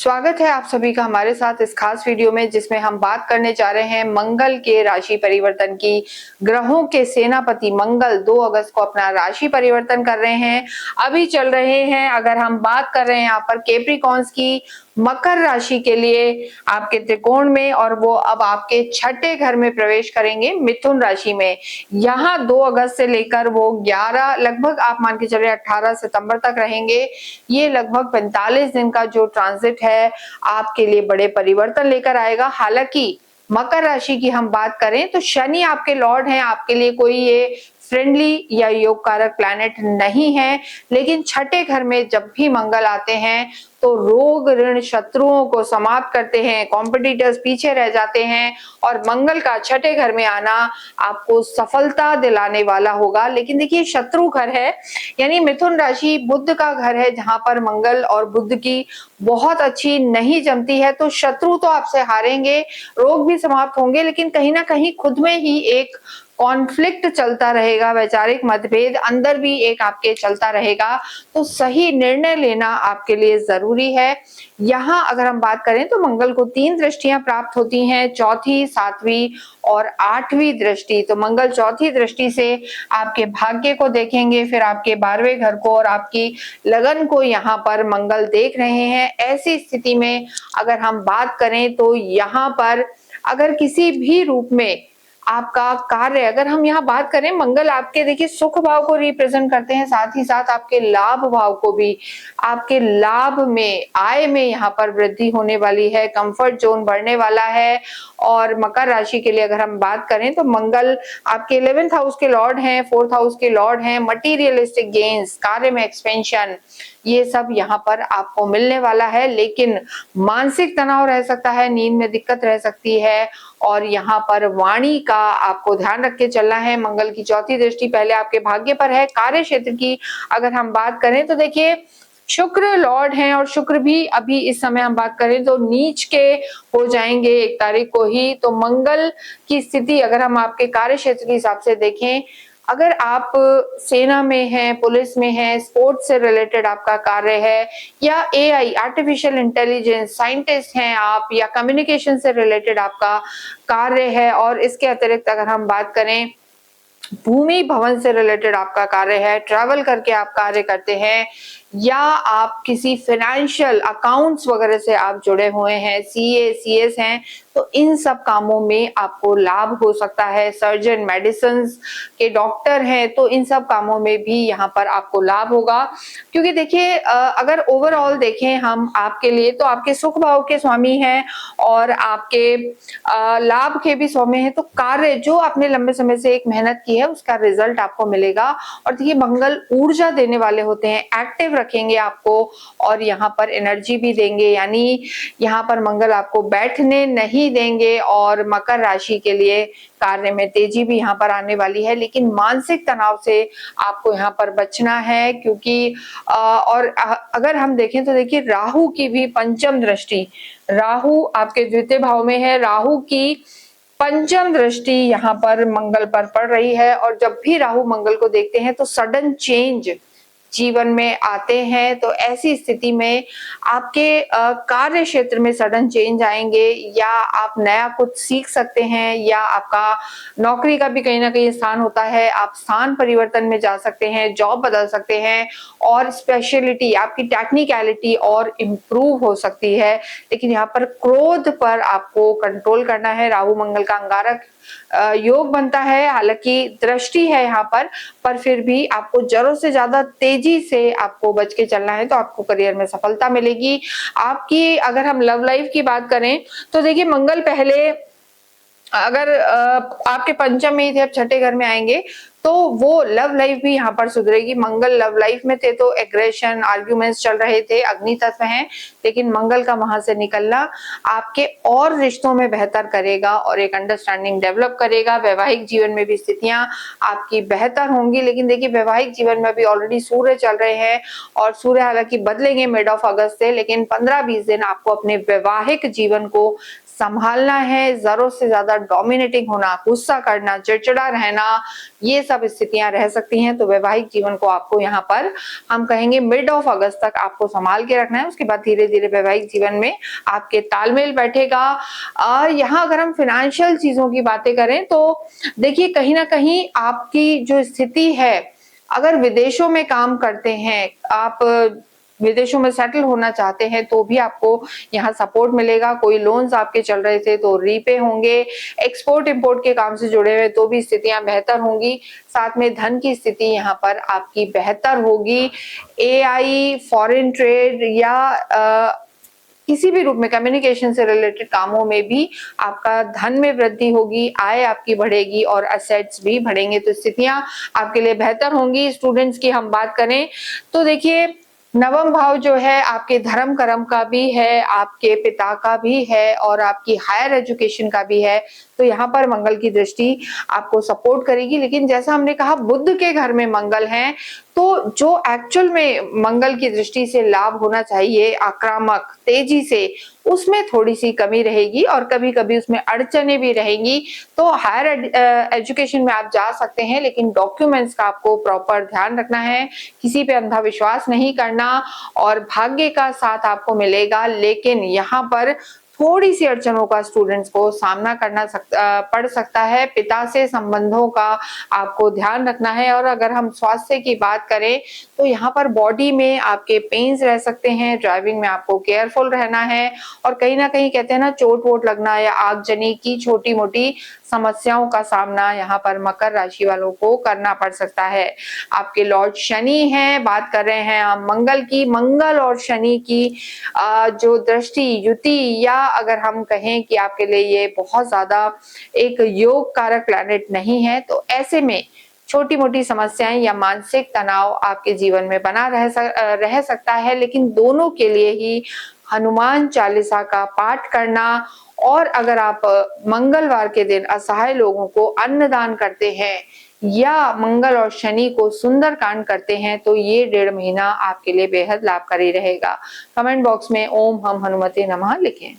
स्वागत है आप सभी का हमारे साथ इस खास वीडियो में, जिसमें हम बात करने जा रहे हैं मंगल के राशि परिवर्तन की। ग्रहों के सेनापति मंगल 2 अगस्त को अपना राशि परिवर्तन कर रहे हैं। अभी चल रहे हैं, अगर हम बात कर रहे हैं यहाँ पर कैप्रिकॉन्स की, मकर राशि के लिए आपके त्रिकोण में, और वो अब आपके छठे घर में प्रवेश करेंगे मिथुन राशि में। यहाँ 2 अगस्त से लेकर वो 11 लगभग आप मान के चलिए 18 सितंबर तक रहेंगे। ये लगभग 45 दिन का जो ट्रांजिट है आपके लिए बड़े परिवर्तन लेकर आएगा। हालांकि मकर राशि की हम बात करें तो शनि आपके लॉर्ड हैं, आपके लिए कोई ये फ्रेंडली या योग कारक प्लैनेट नहीं है, लेकिन छठे घर में जब भी मंगल आते हैं तो रोग ऋण शत्रुओं को समाप्त करते हैं, कॉम्पिटिटर्स पीछे रह जाते हैं, और मंगल का छठे घर में आना आपको सफलता दिलाने वाला होगा। लेकिन देखिए शत्रु घर है, यानी मिथुन राशि बुध का घर है, जहां पर मंगल और बुध की बहुत अच्छी नहीं जमती है, तो शत्रु तो आपसे हारेंगे, रोग भी समाप्त होंगे, लेकिन कहीं ना कहीं खुद में ही एक कॉन्फ्लिक्ट चलता रहेगा, वैचारिक मतभेद अंदर भी एक आपके चलता रहेगा। तो सही निर्णय लेना आपके लिए जरूरी है। यहाँ अगर हम बात करें तो मंगल को 3 दृष्टियां प्राप्त होती हैं, चौथी, सातवीं और 8वीं दृष्टि। तो मंगल चौथी दृष्टि से आपके भाग्य को देखेंगे, फिर आपके 12वें घर को और आपकी लगन को यहाँ पर मंगल देख रहे हैं। ऐसी स्थिति में अगर हम बात करें तो यहाँ पर अगर किसी भी रूप में आपका कार्य, अगर हम यहाँ बात करें, मंगल आपके देखिए सुख भाव को रिप्रेजेंट करते हैं, साथ ही साथ आपके लाभ भाव को भी। आपके लाभ में, आय में यहाँ पर वृद्धि होने वाली है, कंफर्ट जोन बढ़ने वाला है। और मकर राशि के लिए अगर हम बात करें तो मंगल आपके 11th हाउस के लॉर्ड हैं, 4th हाउस के लॉर्ड हैं। मटीरियलिस्टिक गेन्स, कार्य में एक्सपेंशन, ये सब यहाँ पर आपको मिलने वाला है, लेकिन मानसिक तनाव रह सकता है, नींद में दिक्कत रह सकती है, और यहाँ पर वाणी का आपको ध्यान रख के चलना है। मंगल की चौथी दृष्टि पहले आपके भाग्य पर है। कार्य क्षेत्र की अगर हम बात करें तो देखिए शुक्र लॉर्ड हैं, और शुक्र भी अभी इस समय हम बात करें तो नीच के हो जाएंगे 1 तारीख को ही। तो मंगल की स्थिति अगर हम आपके कार्य क्षेत्र के हिसाब से देखें, अगर आप सेना में हैं, पुलिस में हैं, स्पोर्ट्स से रिलेटेड आपका कार्य है, या एआई आर्टिफिशियल इंटेलिजेंस साइंटिस्ट हैं आप, या कम्युनिकेशन से रिलेटेड आपका कार्य है, और इसके अतिरिक्त अगर हम बात करें भूमि भवन से रिलेटेड आपका कार्य है, ट्रैवल करके आप कार्य करते हैं, या आप किसी फाइनेंशियल अकाउंट्स वगैरह से आप जुड़े हुए हैं, सीए सीएस हैं, तो इन सब कामों में आपको लाभ हो सकता है। सर्जन, मेडिसिन के डॉक्टर हैं, तो इन सब कामों में भी यहाँ पर आपको लाभ होगा। क्योंकि देखिए अगर ओवरऑल देखें हम आपके लिए, तो आपके सुख भाव के स्वामी हैं और आपके लाभ के भी स्वामी हैं। तो कार्य जो आपने लंबे समय से एक मेहनत की है, उसका रिजल्ट आपको मिलेगा। और देखिए मंगल ऊर्जा देने वाले होते हैं, एक्टिव रखेंगे आपको, और यहाँ पर एनर्जी भी देंगे, यानी यहाँ पर मंगल आपको बैठने नहीं देंगे। और मकर राशि के लिए कार्य में तेजी भी यहाँ पर आने वाली है, लेकिन मानसिक तनाव से आपको यहाँ पर बचना है। क्योंकि और अगर हम देखें तो देखिए राहु की भी पंचम दृष्टि, राहु आपके द्वितीय भाव में है, राहु की पंचम दृष्टि यहाँ पर मंगल पर पड़ रही है। और जब भी राहु मंगल को देखते हैं तो सडन चेंज जीवन में आते हैं। तो ऐसी स्थिति में आपके कार्य क्षेत्र में सडन चेंज आएंगे, या आप नया कुछ सीख सकते हैं, या आपका नौकरी का भी कहीं ना कहीं स्थान होता है, आप स्थान परिवर्तन में जा सकते हैं, जॉब बदल सकते हैं, और स्पेशलिटी आपकी टेक्निकलिटी और इम्प्रूव हो सकती है। लेकिन यहाँ पर क्रोध पर आपको कंट्रोल करना है। राहु मंगल का अंगारक योग बनता है, हालांकि दृष्टि है यहाँ पर फिर भी आपको जरूरत से ज्यादा तेजी से आपको बच के चलना है, तो आपको करियर में सफलता मिलेगी। आपकी अगर हम लव लाइफ की बात करें तो देखिए मंगल पहले अगर आपके पंचम में ही थे, अब छठे घर में आएंगे, तो वो लव लाइफ भी यहाँ पर सुधरेगी। मंगल लव लाइफ में थे तो एग्रेशन, आर्ग्यूमेंट्स चल रहे थे, अग्नि तत्व हैं, लेकिन मंगल का वहां से निकलना आपके और रिश्तों में बेहतर करेगा और एक अंडरस्टैंडिंग डेवलप करेगा। वैवाहिक जीवन में भी स्थितियां आपकी बेहतर होंगी। लेकिन देखिए वैवाहिक जीवन में भी ऑलरेडी सूर्य चल रहे हैं, और सूर्य हालांकि बदलेंगे मिड ऑफ अगस्त से, लेकिन 15-20 दिन आपको अपने वैवाहिक जीवन को संभालना है, जरूरत से ज्यादा डोमिनेटिंग होना, गुस्सा करना, चिड़चिड़ा रहना, ये सब स्थितियां रह सकती हैं। तो वैवाहिक जीवन को आपको यहाँ पर हम कहेंगे मिड ऑफ अगस्त तक आपको संभाल के रखना है। उसके बाद धीरे धीरे वैवाहिक जीवन में आपके तालमेल बैठेगा। और यहाँ अगर हम फाइनेंशियल चीजों की बातें करें तो देखिए कहीं ना कहीं आपकी जो स्थिति है, अगर विदेशों में काम करते हैं आप, विदेशों में सेटल होना चाहते हैं तो भी आपको यहाँ सपोर्ट मिलेगा। कोई लोन्स आपके चल रहे थे तो रीपे होंगे। एक्सपोर्ट इंपोर्ट के काम से जुड़े हुए तो भी स्थितियां बेहतर होंगी। साथ में धन की स्थिति यहाँ पर आपकी बेहतर होगी। एआई, फॉरेन ट्रेड या किसी भी रूप में कम्युनिकेशन से रिलेटेड कामों में भी आपका धन में वृद्धि होगी, आय आपकी बढ़ेगी और असेट्स भी बढ़ेंगे। तो स्थितियां आपके लिए बेहतर होंगी। स्टूडेंट्स की हम बात करें तो देखिए नवम भाव जो है आपके धर्म कर्म का भी है, आपके पिता का भी है और आपकी हायर एजुकेशन का भी है। तो यहाँ पर मंगल की दृष्टि आपको सपोर्ट करेगी। लेकिन जैसा हमने कहा बुध के घर में मंगल है, तो जो एक्चुअल में मंगल की दृष्टि से लाभ होना चाहिए आक्रामक तेजी से, उसमें थोड़ी सी कमी रहेगी और कभी कभी उसमें अड़चने भी रहेंगी। तो हायर एजुकेशन में आप जा सकते हैं, लेकिन डॉक्यूमेंट्स का आपको प्रॉपर ध्यान रखना है, किसी पे अंधा विश्वास नहीं करना और भाग्य का साथ आपको मिलेगा। लेकिन यहाँ पर थोड़ी सी अड़चनों का स्टूडेंट्स को सामना करना पड़ सकता है। पिता से संबंधों का आपको ध्यान रखना है। और अगर हम स्वास्थ्य की बात करें तो यहाँ पर बॉडी में आपके पेन्स रह सकते हैं, ड्राइविंग में आपको केयरफुल रहना है और कहीं ना कहीं कहते हैं ना चोट वोट लगना या आगजनी की छोटी मोटी समस्याओं का सामना यहाँ पर मकर राशि वालों को करना पड़ सकता है। आपके लॉर्ड शनि हैं, बात कर रहे हैं हम मंगल की। मंगल और शनि की जो दृष्टि युति, या अगर हम कहें कि आपके लिए ये बहुत ज्यादा एक योग कारक प्लैनेट नहीं है, तो ऐसे में छोटी मोटी समस्याएं या मानसिक तनाव आपके जीवन में बना रह सकता है। लेकिन दोनों के लिए ही हनुमान चालीसा का पाठ करना और अगर आप मंगलवार के दिन असहाय लोगों को अन्नदान करते हैं या मंगल और शनि को सुंदर कांड करते हैं तो ये 1.5 महीना आपके लिए बेहद लाभकारी रहेगा। कमेंट बॉक्स में ओम हम हनुमते नमः लिखें।